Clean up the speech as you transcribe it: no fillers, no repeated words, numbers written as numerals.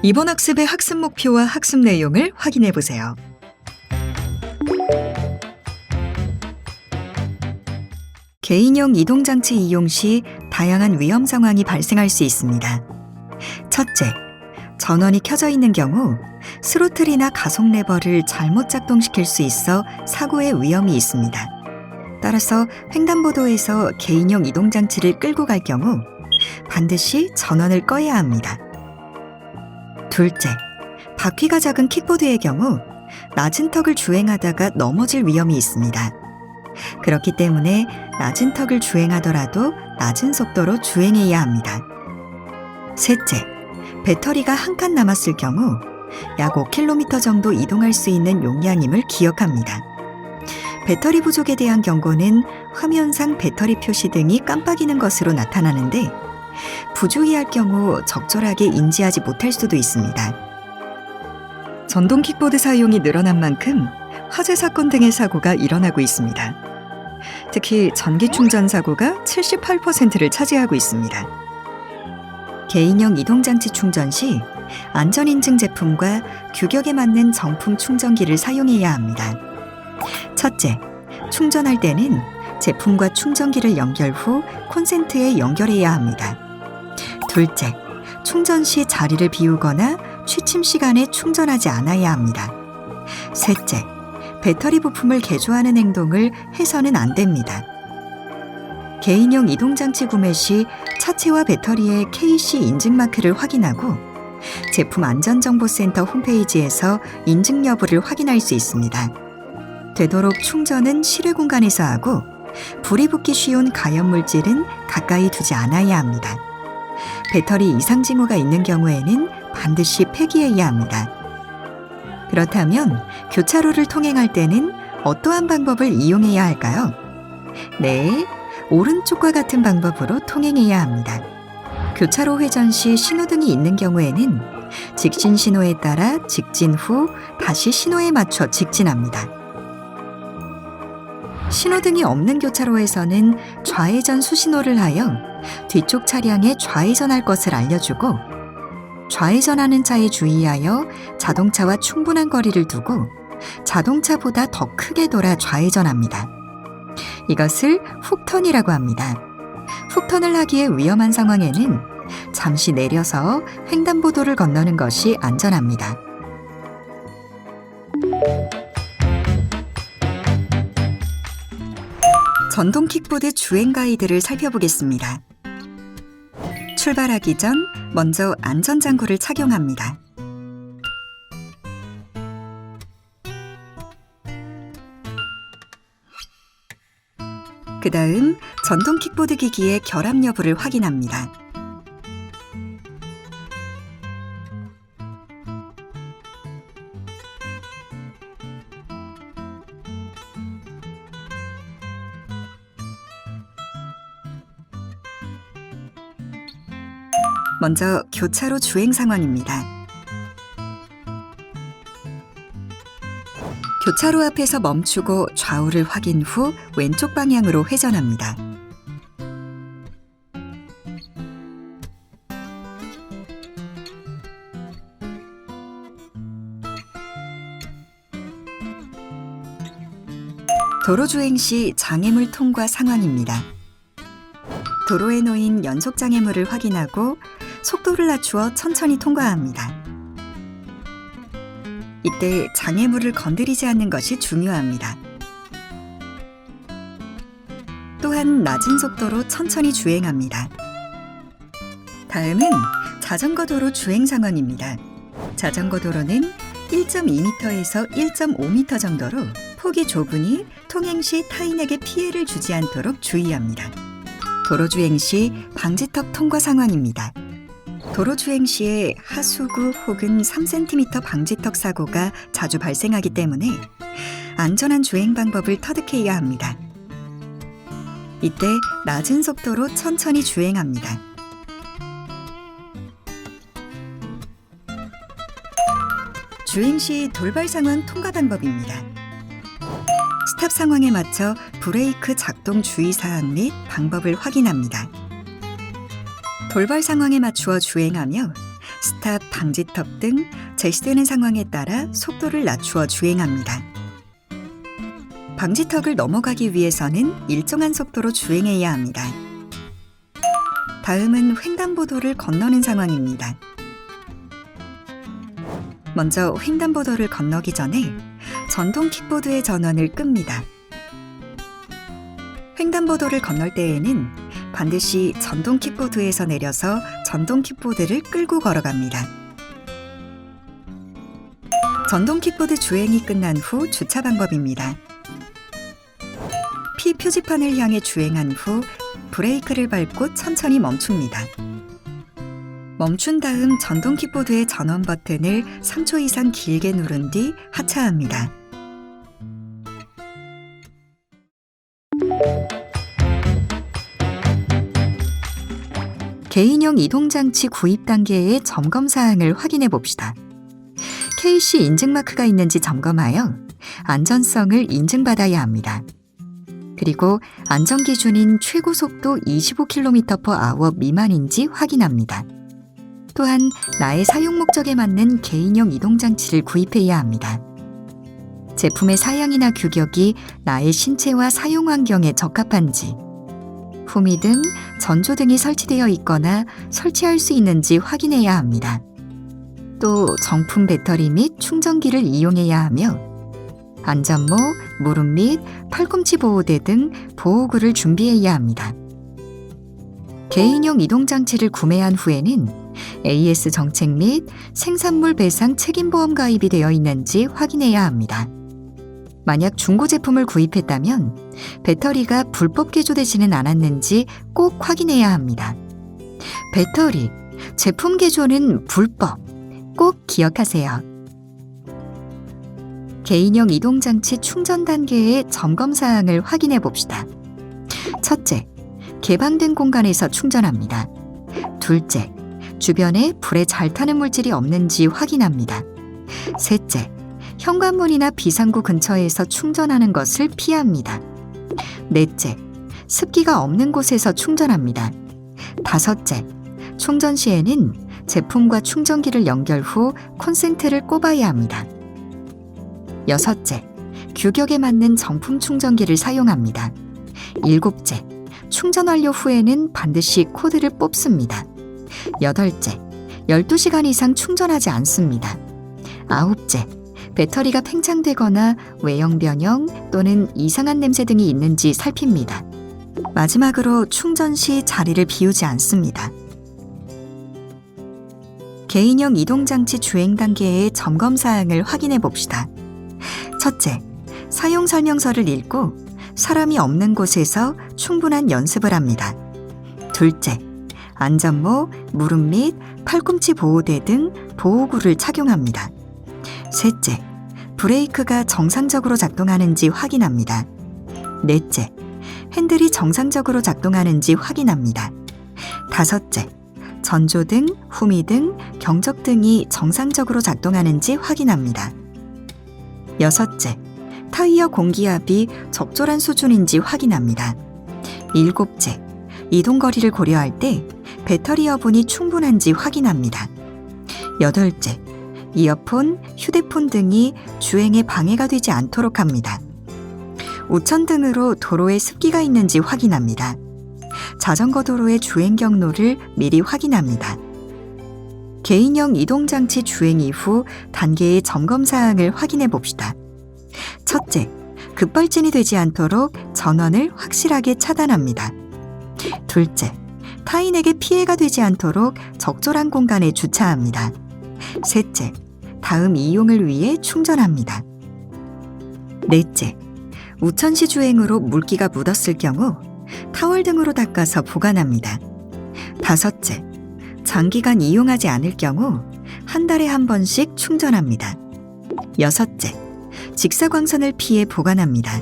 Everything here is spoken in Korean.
이번 학습의 학습 목표와 학습 내용을 확인해 보세요. 개인용 이동장치 이용 시 다양한 위험 상황이 발생할 수 있습니다. 첫째, 전원이 켜져 있는 경우 스로틀이나 가속 레버를 잘못 작동시킬 수 있어 사고의 위험이 있습니다. 따라서 횡단보도에서 개인용 이동장치를 끌고 갈 경우 반드시 전원을 꺼야 합니다. 둘째, 바퀴가 작은 킥보드의 경우 낮은 턱을 주행하다가 넘어질 위험이 있습니다. 그렇기 때문에 낮은 턱을 주행하더라도 낮은 속도로 주행해야 합니다. 셋째, 배터리가 한 칸 남았을 경우 약 5km 정도 이동할 수 있는 용량임을 기억합니다. 배터리 부족에 대한 경고는 화면상 배터리 표시 등이 깜빡이는 것으로 나타나는데 부주의할 경우 적절하게 인지하지 못할 수도 있습니다. 전동 킥보드 사용이 늘어난 만큼 화재 사건 등의 사고가 일어나고 있습니다. 특히 전기 충전 사고가 78%를 차지하고 있습니다. 개인용 이동장치 충전 시 안전인증 제품과 규격에 맞는 정품 충전기를 사용해야 합니다. 첫째, 충전할 때는 제품과 충전기를 연결 후 콘센트에 연결해야 합니다. 둘째, 충전 시 자리를 비우거나 취침 시간에 충전하지 않아야 합니다. 셋째, 배터리 부품을 개조하는 행동을 해서는 안 됩니다. 개인용 이동장치 구매 시 차체와 배터리의 KC 인증마크를 확인하고 제품 안전정보센터 홈페이지에서 인증 여부를 확인할 수 있습니다. 되도록 충전은 실외 공간에서 하고 불이 붙기 쉬운 가연물질은 가까이 두지 않아야 합니다. 배터리 이상 징후가 있는 경우에는 반드시 폐기해야 합니다. 그렇다면 교차로를 통행할 때는 어떠한 방법을 이용해야 할까요? 네, 오른쪽과 같은 방법으로 통행해야 합니다. 교차로 회전 시 신호등이 있는 경우에는 직진 신호에 따라 직진 후 다시 신호에 맞춰 직진합니다. 신호등이 없는 교차로에서는 좌회전 수신호를 하여 뒤쪽 차량에 좌회전할 것을 알려주고 좌회전하는 차에 주의하여 자동차와 충분한 거리를 두고 자동차보다 더 크게 돌아 좌회전합니다. 이것을 훅턴이라고 합니다. 훅턴을 하기에 위험한 상황에는 잠시 내려서 횡단보도를 건너는 것이 안전합니다. 전동 킥보드 주행 가이드를 살펴보겠습니다. 출발하기 전 먼저 안전장구를 착용합니다. 그 다음 전동 킥보드 기기의 결함 여부를 확인합니다. 먼저 교차로 주행 상황입니다. 교차로 앞에서 멈추고 좌우를 확인 후 왼쪽 방향으로 회전합니다. 도로 주행 시 장애물 통과 상황입니다. 도로에 놓인 연속 장애물을 확인하고 속도를 낮추어 천천히 통과합니다. 이때 장애물을 건드리지 않는 것이 중요합니다. 또한 낮은 속도로 천천히 주행합니다. 다음은 자전거 도로 주행 상황입니다. 자전거 도로는 1.2m에서 1.5m 정도로 폭이 좁으니 통행 시 타인에게 피해를 주지 않도록 주의합니다. 도로 주행 시 방지턱 통과 상황입니다. 도로 주행 시에 하수구 혹은 3cm 방지턱 사고가 자주 발생하기 때문에 안전한 주행 방법을 터득해야 합니다. 이때 낮은 속도로 천천히 주행합니다. 주행 시 돌발 상황 통과 방법입니다. 스탑 상황에 맞춰 브레이크 작동 주의사항 및 방법을 확인합니다. 돌발 상황에 맞추어 주행하며 스탑, 방지턱 등 제시되는 상황에 따라 속도를 낮추어 주행합니다. 방지턱을 넘어가기 위해서는 일정한 속도로 주행해야 합니다. 다음은 횡단보도를 건너는 상황입니다. 먼저 횡단보도를 건너기 전에 전동 킥보드의 전원을 끕니다. 횡단보도를 건널 때에는 반드시 전동 킥보드에서 내려서 전동 킥보드를 끌고 걸어갑니다. 전동 킥보드 주행이 끝난 후 주차 방법입니다. P 표지판을 향해 주행한 후 브레이크를 밟고 천천히 멈춥니다. 멈춘 다음 전동 킥보드의 전원 버튼을 3초 이상 길게 누른 뒤 하차합니다. 개인형 이동장치 구입 단계의 점검 사항을 확인해 봅시다. KC 인증 마크가 있는지 점검하여 안전성을 인증받아야 합니다. 그리고 안전기준인 최고 속도 25km/h 미만인지 확인합니다. 또한 나의 사용 목적에 맞는 개인형 이동장치를 구입해야 합니다. 제품의 사양이나 규격이 나의 신체와 사용 환경에 적합한지, 후미 등 전조 등이 설치되어 있거나 설치할 수 있는지 확인해야 합니다. 또 정품 배터리 및 충전기를 이용해야 하며 안전모, 무릎 및 팔꿈치 보호대 등 보호구를 준비해야 합니다. 개인형 이동장치를 구매한 후에는 AS 정책 및 생산물 배상 책임보험 가입이 되어 있는지 확인해야 합니다. 만약 중고 제품을 구입했다면 배터리가 불법 개조되지는 않았는지 꼭 확인해야 합니다. 배터리, 제품 개조는 불법. 꼭 기억하세요. 개인형 이동장치 충전 단계의 점검 사항을 확인해 봅시다. 첫째, 개방된 공간에서 충전합니다. 둘째, 주변에 불에 잘 타는 물질이 없는지 확인합니다. 셋째, 현관문이나 비상구 근처에서 충전하는 것을 피합니다. 넷째, 습기가 없는 곳에서 충전합니다. 다섯째, 충전 시에는 제품과 충전기를 연결 후 콘센트를 꼽아야 합니다. 여섯째, 규격에 맞는 정품 충전기를 사용합니다. 일곱째, 충전 완료 후에는 반드시 코드를 뽑습니다. 여덟째, 12시간 이상 충전하지 않습니다. 아홉째, 배터리가 팽창되거나 외형 변형 또는 이상한 냄새 등이 있는지 살핍니다. 마지막으로 충전 시 자리를 비우지 않습니다. 개인형 이동장치 주행 단계의 점검 사항을 확인해 봅시다. 첫째, 사용 설명서를 읽고 사람이 없는 곳에서 충분한 연습을 합니다. 둘째, 안전모, 무릎 및 팔꿈치 보호대 등 보호구를 착용합니다. 셋째, 브레이크가 정상적으로 작동하는지 확인합니다. 넷째, 핸들이 정상적으로 작동하는지 확인합니다. 다섯째, 전조등, 후미등, 경적등이 정상적으로 작동하는지 확인합니다. 여섯째, 타이어 공기압이 적절한 수준인지 확인합니다. 일곱째, 이동 거리를 고려할 때 배터리 여분이 충분한지 확인합니다. 여덟째, 이어폰, 휴대폰 등이 주행에 방해가 되지 않도록 합니다. 우천 등으로 도로에 습기가 있는지 확인합니다. 자전거 도로의 주행 경로를 미리 확인합니다. 개인형 이동장치 주행 이후 단계의 점검 사항을 확인해 봅시다. 첫째, 급발진이 되지 않도록 전원을 확실하게 차단합니다. 둘째, 타인에게 피해가 되지 않도록 적절한 공간에 주차합니다. 셋째, 다음 이용을 위해 충전합니다. 넷째, 우천시 주행으로 물기가 묻었을 경우 타월 등으로 닦아서 보관합니다. 다섯째, 장기간 이용하지 않을 경우 한 달에 한 번씩 충전합니다. 여섯째, 직사광선을 피해 보관합니다.